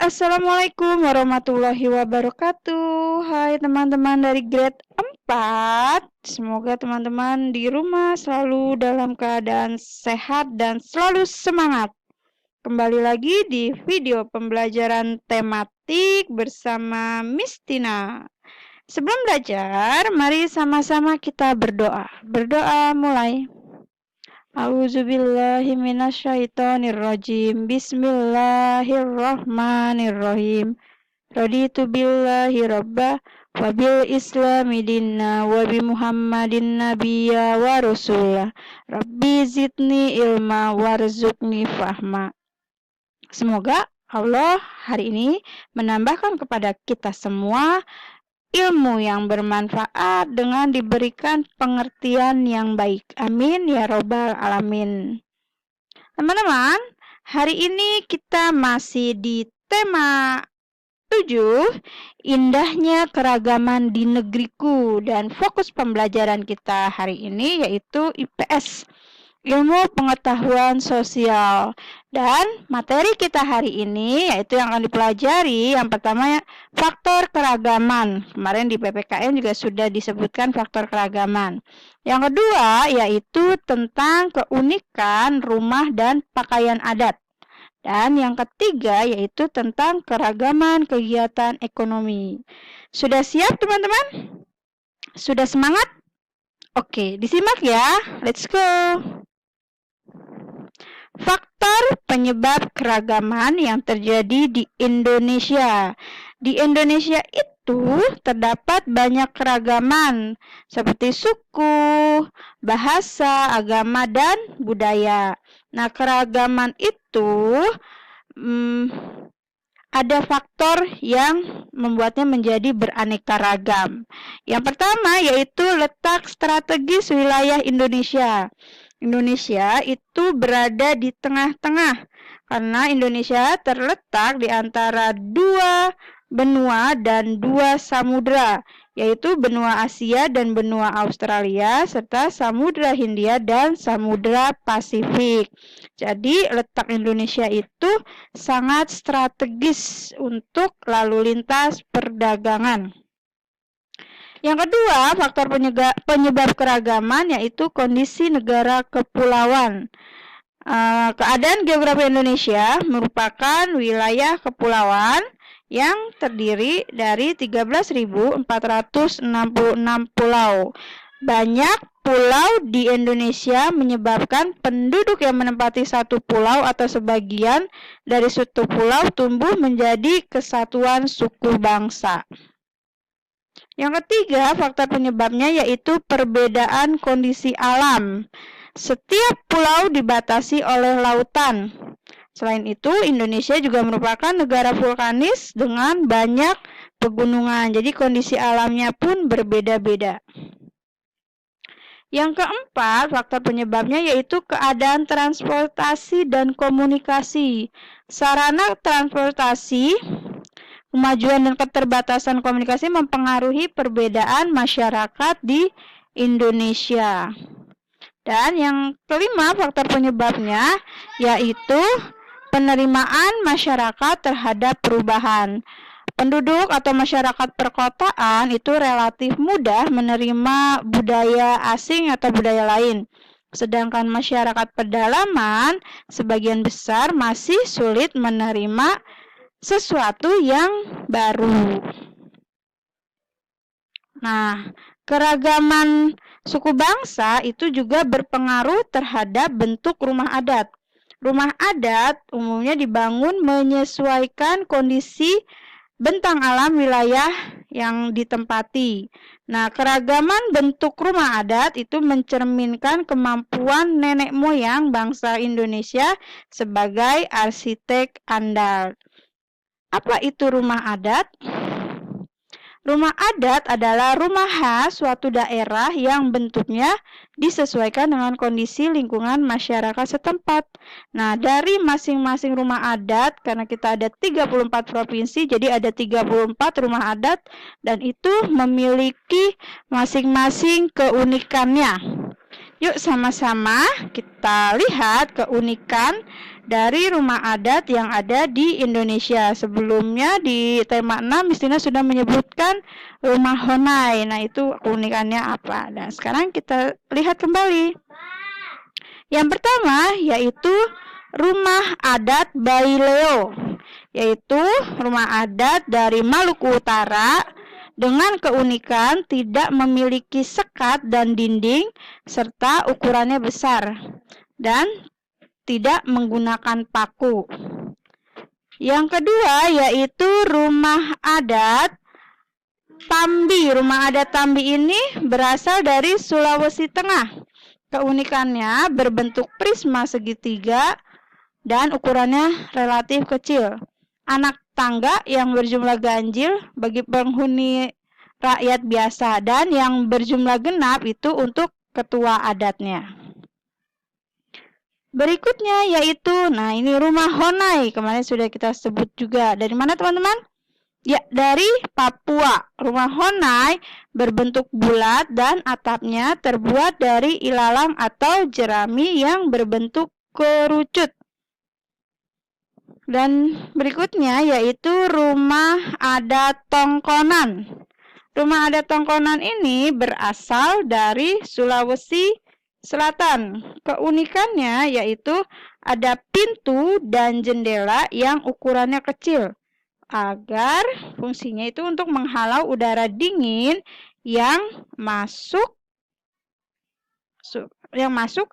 Assalamualaikum warahmatullahi wabarakatuh. Hai teman-teman dari grade 4. Semoga teman-teman di rumah selalu dalam keadaan sehat dan selalu semangat. Kembali lagi di video pembelajaran tematik bersama Miss Tina. Sebelum belajar, mari sama-sama kita berdoa. Berdoa mulai. A'udzubillahi minasyaitonirrajim. Bismillahirrahmanirrahim. Raditu billahi rabba wa bil islami dinna wa bi Muhammadin nabiyya wa rasulah. Rabbi zidni ilma warzuqni fahma. Semoga Allah hari ini menambahkan kepada kita semua ilmu yang bermanfaat dengan diberikan pengertian yang baik. Amin ya robbal alamin. Teman-teman, hari ini kita masih di tema 7, indahnya keragaman di negeriku, dan fokus pembelajaran kita hari ini yaitu IPS, ilmu pengetahuan sosial. Dan materi kita hari ini yaitu yang akan dipelajari yang pertama faktor keragaman. Kemarin di PPKN juga sudah disebutkan faktor keragaman. Yang kedua yaitu tentang keunikan rumah dan pakaian adat. Dan yang ketiga yaitu tentang keragaman kegiatan ekonomi. Sudah siap teman-teman? Sudah semangat? Oke, disimak ya. Let's go. Faktor penyebab keragaman yang terjadi di Indonesia. Di Indonesia itu terdapat banyak keragaman seperti suku, bahasa, agama, dan budaya. Nah, keragaman itu ada faktor yang membuatnya menjadi beraneka ragam. Yang pertama yaitu letak strategis wilayah Indonesia. Indonesia itu berada di tengah-tengah karena Indonesia terletak di antara dua benua dan dua samudra, yaitu benua Asia dan benua Australia serta Samudra Hindia dan Samudra Pasifik. Jadi letak Indonesia itu sangat strategis untuk lalu lintas perdagangan. Yang kedua, faktor penyebab keragaman yaitu kondisi negara kepulauan. Keadaan geografi Indonesia merupakan wilayah kepulauan yang terdiri dari 13.466 pulau. Banyak pulau di Indonesia menyebabkan penduduk yang menempati satu pulau atau sebagian dari suatu pulau tumbuh menjadi kesatuan suku bangsa. Yang ketiga, faktor penyebabnya yaitu perbedaan kondisi alam. Setiap pulau dibatasi oleh lautan. Selain itu, Indonesia juga merupakan negara vulkanis dengan banyak pegunungan. Jadi kondisi alamnya pun berbeda-beda. Yang keempat, faktor penyebabnya yaitu keadaan transportasi dan komunikasi. Sarana transportasi, kemajuan dan keterbatasan komunikasi mempengaruhi perbedaan masyarakat di Indonesia. Dan yang kelima, faktor penyebabnya yaitu penerimaan masyarakat terhadap perubahan. Penduduk atau masyarakat perkotaan itu relatif mudah menerima budaya asing atau budaya lain. Sedangkan masyarakat pedalaman sebagian besar masih sulit menerima sesuatu yang baru. Nah, keragaman suku bangsa itu juga berpengaruh terhadap bentuk rumah adat. Rumah adat umumnya dibangun menyesuaikan kondisi bentang alam wilayah yang ditempati. Nah, keragaman bentuk rumah adat itu mencerminkan kemampuan nenek moyang bangsa Indonesia sebagai arsitek andal. Apa itu rumah adat? Rumah adat adalah rumah khas suatu daerah yang bentuknya disesuaikan dengan kondisi lingkungan masyarakat setempat. Nah, dari masing-masing rumah adat, karena kita ada 34 provinsi, jadi ada 34 rumah adat, dan itu memiliki masing-masing keunikannya. Yuk sama-sama kita lihat keunikan dari rumah adat yang ada di Indonesia. Sebelumnya di tema 6 Mistina sudah menyebutkan rumah Honai. Nah, itu keunikannya apa? Dan sekarang kita lihat kembali. Yang pertama yaitu rumah adat Baileo, yaitu rumah adat dari Maluku Utara dengan keunikan tidak memiliki sekat dan dinding serta ukurannya besar dan tidak menggunakan paku. Yang kedua yaitu rumah adat Tambi. Rumah adat Tambi ini berasal dari Sulawesi Tengah. Keunikannya berbentuk prisma segitiga dan ukurannya relatif kecil. Anak tangga yang berjumlah ganjil bagi penghuni rakyat biasa dan yang berjumlah genap itu untuk ketua adatnya. Berikutnya yaitu, nah ini rumah Honai, kemarin sudah kita sebut juga. Dari mana teman-teman? Ya, dari Papua. Rumah Honai berbentuk bulat dan atapnya terbuat dari ilalang atau jerami yang berbentuk kerucut. Dan berikutnya yaitu rumah adat Tongkonan. Rumah adat Tongkonan ini berasal dari Sulawesi Selatan. Keunikannya yaitu ada pintu dan jendela yang ukurannya kecil, agar fungsinya itu untuk menghalau udara dingin yang masuk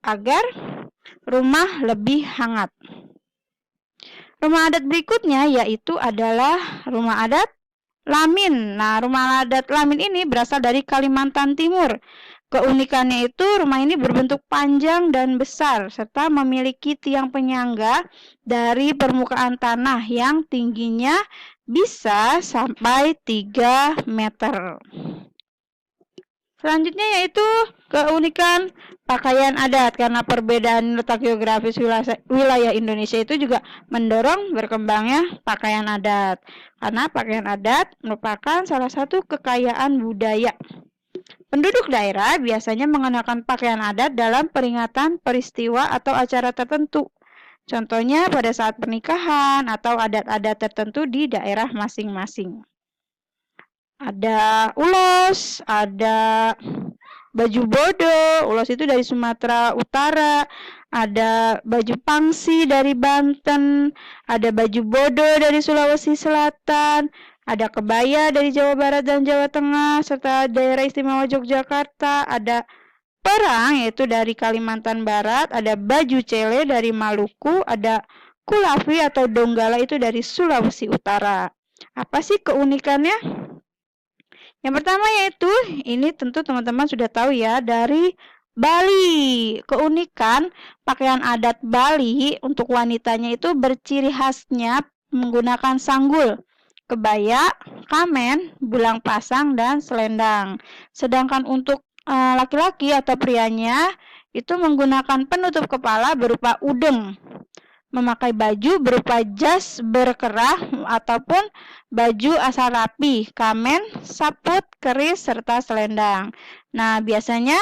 agar rumah lebih hangat. Rumah adat berikutnya yaitu adalah rumah adat Lamin. Nah, rumah adat Lamin ini berasal dari Kalimantan Timur. Keunikannya itu rumah ini berbentuk panjang dan besar serta memiliki tiang penyangga dari permukaan tanah yang tingginya bisa sampai 3 meter. Selanjutnya yaitu keunikan pakaian adat, karena perbedaan letak geografis wilayah Indonesia itu juga mendorong berkembangnya pakaian adat. Karena pakaian adat merupakan salah satu kekayaan budaya. Penduduk daerah biasanya mengenakan pakaian adat dalam peringatan peristiwa atau acara tertentu. Contohnya pada saat pernikahan atau adat-adat tertentu di daerah masing-masing. Ada ulos, ada baju bodo. Ulos itu dari Sumatera Utara. Ada baju pangsi dari Banten. Ada baju bodo dari Sulawesi Selatan. Ada kebaya dari Jawa Barat dan Jawa Tengah, serta daerah istimewa Yogyakarta. Ada perang, yaitu dari Kalimantan Barat. Ada baju cele dari Maluku. Ada kulafi atau donggala itu dari Sulawesi Utara. Apa sih keunikannya? Yang pertama yaitu, ini tentu teman-teman sudah tahu ya, dari Bali. Keunikan pakaian adat Bali untuk wanitanya itu berciri khasnya menggunakan sanggul, kebaya, kamen, bulang pasang, dan selendang. Sedangkan untuk laki-laki atau prianya itu menggunakan penutup kepala berupa udeng, memakai baju berupa jas berkerah ataupun baju asal rapi, kamen, saput, keris, serta selendang. Nah, biasanya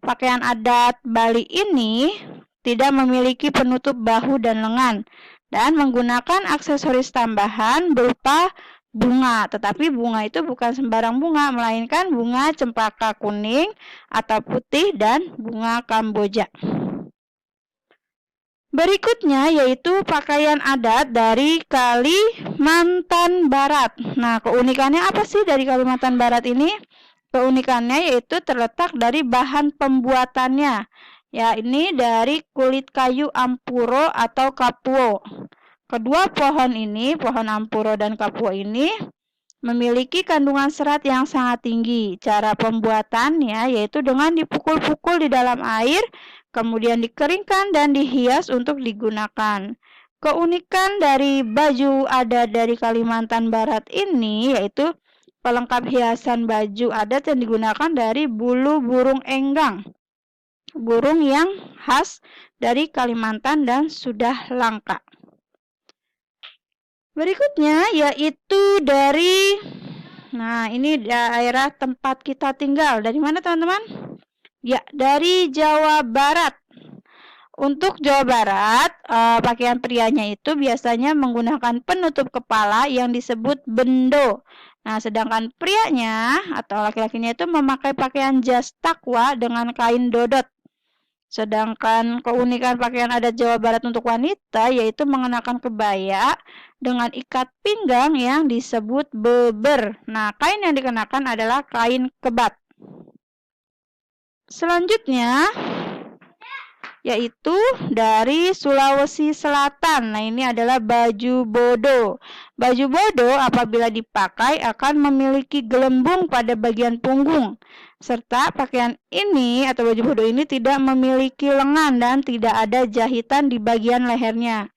pakaian adat Bali ini tidak memiliki penutup bahu dan lengan dan menggunakan aksesoris tambahan berupa bunga. Tetapi bunga itu bukan sembarang bunga, melainkan bunga cempaka kuning atau putih dan bunga kamboja. Berikutnya yaitu pakaian adat dari Kalimantan Barat. Nah, keunikannya apa sih dari Kalimantan Barat ini? Keunikannya yaitu terletak dari bahan pembuatannya. Ya, ini dari kulit kayu ampuro atau kapuo. Kedua pohon ini, pohon ampuro dan kapuo ini, memiliki kandungan serat yang sangat tinggi. Cara pembuatannya yaitu dengan dipukul-pukul di dalam air, kemudian dikeringkan dan dihias untuk digunakan. Keunikan dari baju adat dari Kalimantan Barat ini yaitu pelengkap hiasan baju adat yang digunakan dari bulu burung enggang, burung yang khas dari Kalimantan dan sudah langka. Berikutnya yaitu dari, nah ini daerah tempat kita tinggal. Dari mana teman-teman? Ya, dari Jawa Barat. Untuk Jawa Barat, pakaian prianya itu biasanya menggunakan penutup kepala yang disebut bendo. Nah, sedangkan prianya atau laki-lakinya itu memakai pakaian jas takwa dengan kain dodot. Sedangkan keunikan pakaian adat Jawa Barat untuk wanita yaitu mengenakan kebaya dengan ikat pinggang yang disebut beber. Nah, kain yang dikenakan adalah kain kebat. Selanjutnya yaitu dari Sulawesi Selatan. Nah, ini adalah baju bodo. Baju bodo apabila dipakai akan memiliki gelembung pada bagian punggung. Serta pakaian ini atau baju bodo ini tidak memiliki lengan dan tidak ada jahitan di bagian lehernya.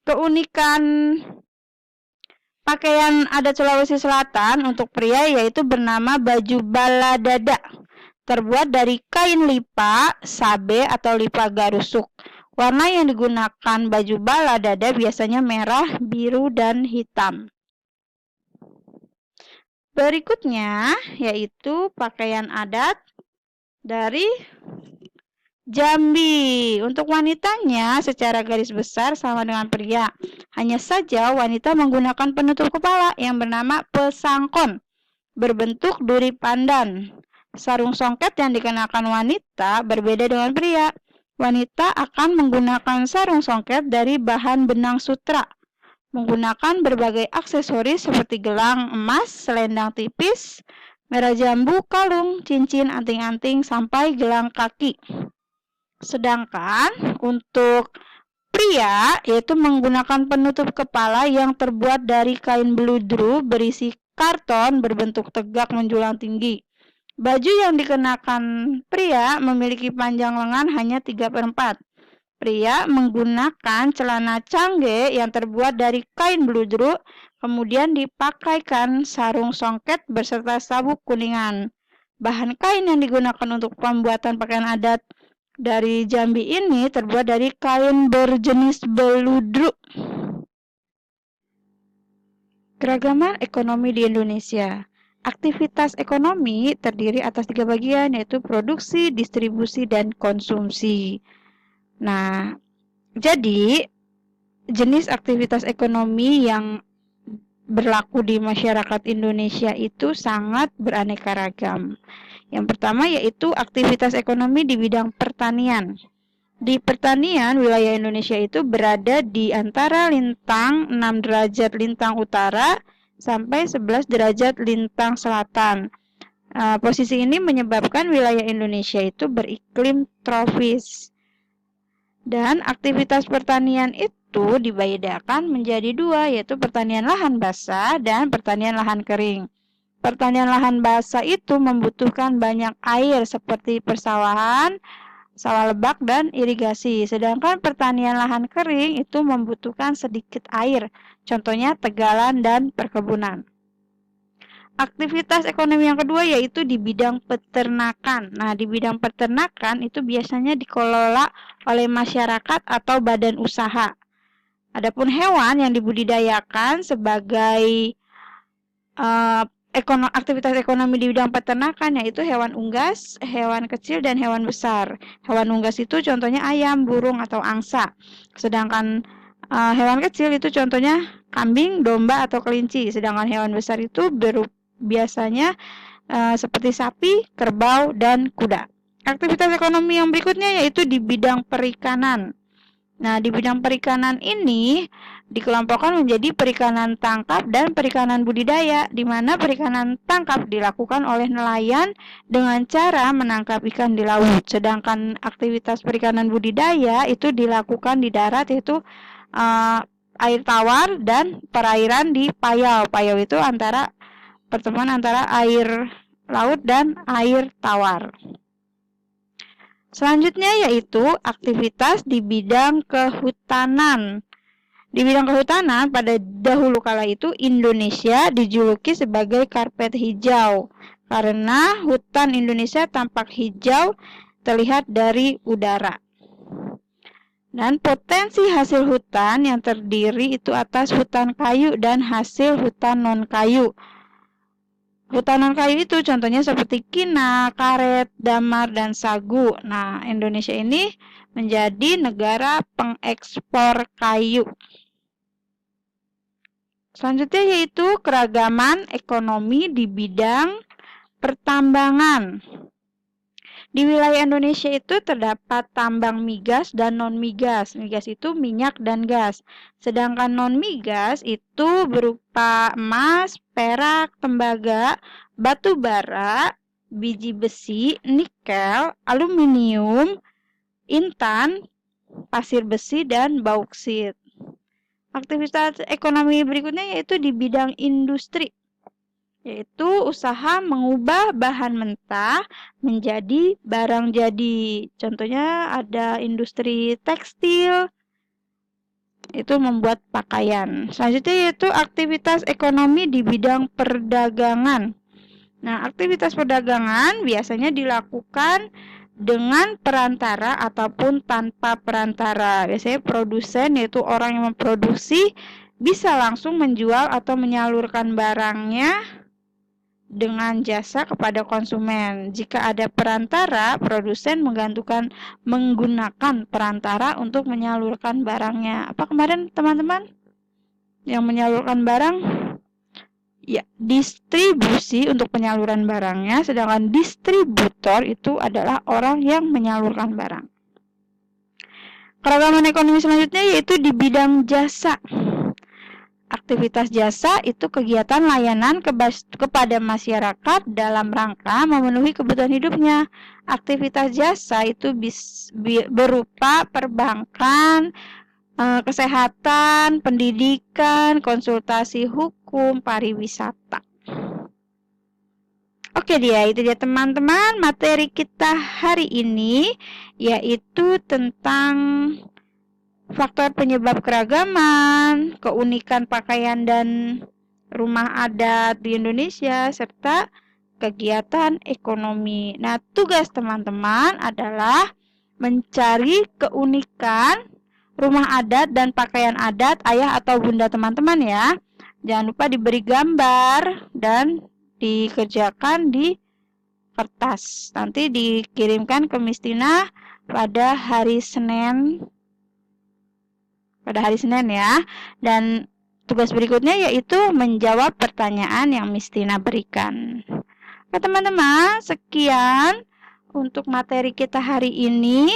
Keunikan pakaian adat Sulawesi Selatan untuk pria yaitu bernama baju baladada. Terbuat dari kain lipa, sabe atau lipa garusuk. Warna yang digunakan baju baladada biasanya merah, biru, dan hitam. Berikutnya yaitu pakaian adat dari Jambi. Untuk wanitanya secara garis besar sama dengan pria. Hanya saja wanita menggunakan penutup kepala yang bernama pesangkon, berbentuk duri pandan. Sarung songket yang dikenakan wanita berbeda dengan pria. Wanita akan menggunakan sarung songket dari bahan benang sutra, menggunakan berbagai aksesoris seperti gelang emas, selendang tipis, merah jambu, kalung, cincin, anting-anting, sampai gelang kaki. Sedangkan untuk pria yaitu menggunakan penutup kepala yang terbuat dari kain beludru berisi karton berbentuk tegak menjulang tinggi. Baju yang dikenakan pria memiliki panjang lengan hanya 3/4. Pria menggunakan celana cangge yang terbuat dari kain beludru, kemudian dipakaikan sarung songket beserta sabuk kuningan. Bahan kain yang digunakan untuk pembuatan pakaian adat dari Jambi ini terbuat dari kain berjenis beludru. Keragaman ekonomi di Indonesia. Aktivitas ekonomi terdiri atas 3 bagian, yaitu produksi, distribusi, dan konsumsi. Nah, jadi jenis aktivitas ekonomi yang berlaku di masyarakat Indonesia itu sangat beraneka ragam. Yang pertama yaitu aktivitas ekonomi di bidang pertanian. Di pertanian, wilayah Indonesia itu berada di antara lintang 6 derajat lintang utara sampai 11 derajat lintang selatan. Posisi ini menyebabkan wilayah Indonesia itu beriklim tropis. Dan aktivitas pertanian itu dibedakan menjadi 2, yaitu pertanian lahan basah dan pertanian lahan kering. Pertanian lahan basah itu membutuhkan banyak air seperti persawahan, sawah lebak, dan irigasi. Sedangkan pertanian lahan kering itu membutuhkan sedikit air, contohnya tegalan dan perkebunan. Aktivitas ekonomi yang kedua yaitu di bidang peternakan. Nah, di bidang peternakan itu biasanya dikelola oleh masyarakat atau badan usaha. Adapun hewan yang dibudidayakan sebagai aktivitas ekonomi di bidang peternakan yaitu hewan unggas, hewan kecil, dan hewan besar. Hewan unggas itu contohnya ayam, burung, atau angsa. Sedangkan hewan kecil itu contohnya kambing, domba, atau kelinci. Sedangkan hewan besar itu biasanya seperti sapi, kerbau, dan kuda. Aktivitas ekonomi yang berikutnya yaitu di bidang perikanan. Nah, di bidang perikanan ini dikelompokkan menjadi perikanan tangkap dan perikanan budidaya, di mana perikanan tangkap dilakukan oleh nelayan dengan cara menangkap ikan di laut. Sedangkan aktivitas perikanan budidaya itu dilakukan di darat, yaitu air tawar dan perairan di payau. Payau itu pertemuan antara air laut dan air tawar. Selanjutnya yaitu aktivitas di bidang kehutanan. Di bidang kehutanan pada dahulu kala itu Indonesia dijuluki sebagai karpet hijau karena hutan Indonesia tampak hijau terlihat dari udara. Dan potensi hasil hutan yang terdiri itu atas hutan kayu dan hasil hutan non-kayu. hutanan kayu itu contohnya seperti kina, karet, damar, dan sagu. Nah, Indonesia ini menjadi negara pengekspor kayu. Selanjutnya yaitu keragaman ekonomi di bidang pertambangan. Di wilayah Indonesia itu terdapat tambang migas dan non-migas. Migas itu minyak dan gas. Sedangkan non-migas itu berupa emas, perak, tembaga, batu bara, biji besi, nikel, aluminium, intan, pasir besi, dan bauksit. Aktivitas ekonomi berikutnya yaitu di bidang industri, yaitu usaha mengubah bahan mentah menjadi barang jadi. Contohnya ada industri tekstil, itu membuat pakaian. Selanjutnya yaitu aktivitas ekonomi di bidang perdagangan. Nah, aktivitas perdagangan biasanya dilakukan dengan perantara ataupun tanpa perantara. Biasanya produsen, yaitu orang yang memproduksi, bisa langsung menjual atau menyalurkan barangnya dengan jasa kepada konsumen. Jika ada perantara, produsen menggunakan perantara untuk menyalurkan barangnya. Apa kemarin teman-teman yang menyalurkan barang? Ya, distribusi untuk penyaluran barangnya, sedangkan distributor itu adalah orang yang menyalurkan barang. Keragaman ekonomi selanjutnya yaitu di bidang jasa. Aktivitas jasa itu kegiatan layanan kepada masyarakat dalam rangka memenuhi kebutuhan hidupnya. Aktivitas jasa itu berupa perbankan, kesehatan, pendidikan, konsultasi hukum, pariwisata. Oke itu dia teman-teman materi kita hari ini, yaitu tentang faktor penyebab keragaman, keunikan pakaian dan rumah adat di Indonesia, serta kegiatan ekonomi. Nah, tugas teman-teman adalah mencari keunikan rumah adat dan pakaian adat ayah atau bunda teman-teman ya. Jangan lupa diberi gambar dan dikerjakan di kertas. Nanti dikirimkan ke Miss Tina pada hari Senin ya. Dan tugas berikutnya yaitu menjawab pertanyaan yang Miss Tina berikan. Oke teman-teman, sekian untuk materi kita hari ini.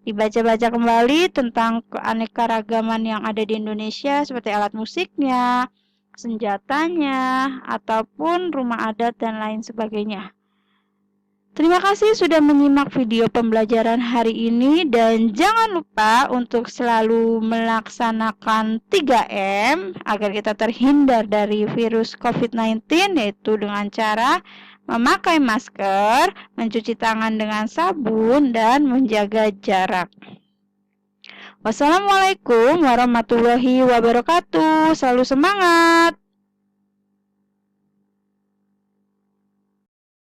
Dibaca-baca kembali tentang keanekaragaman yang ada di Indonesia, seperti alat musiknya, senjatanya, ataupun rumah adat dan lain sebagainya. Terima kasih sudah menyimak video pembelajaran hari ini, dan jangan lupa untuk selalu melaksanakan 3M agar kita terhindar dari virus COVID-19, yaitu dengan cara memakai masker, mencuci tangan dengan sabun, dan menjaga jarak. Wassalamualaikum warahmatullahi wabarakatuh. Selalu semangat!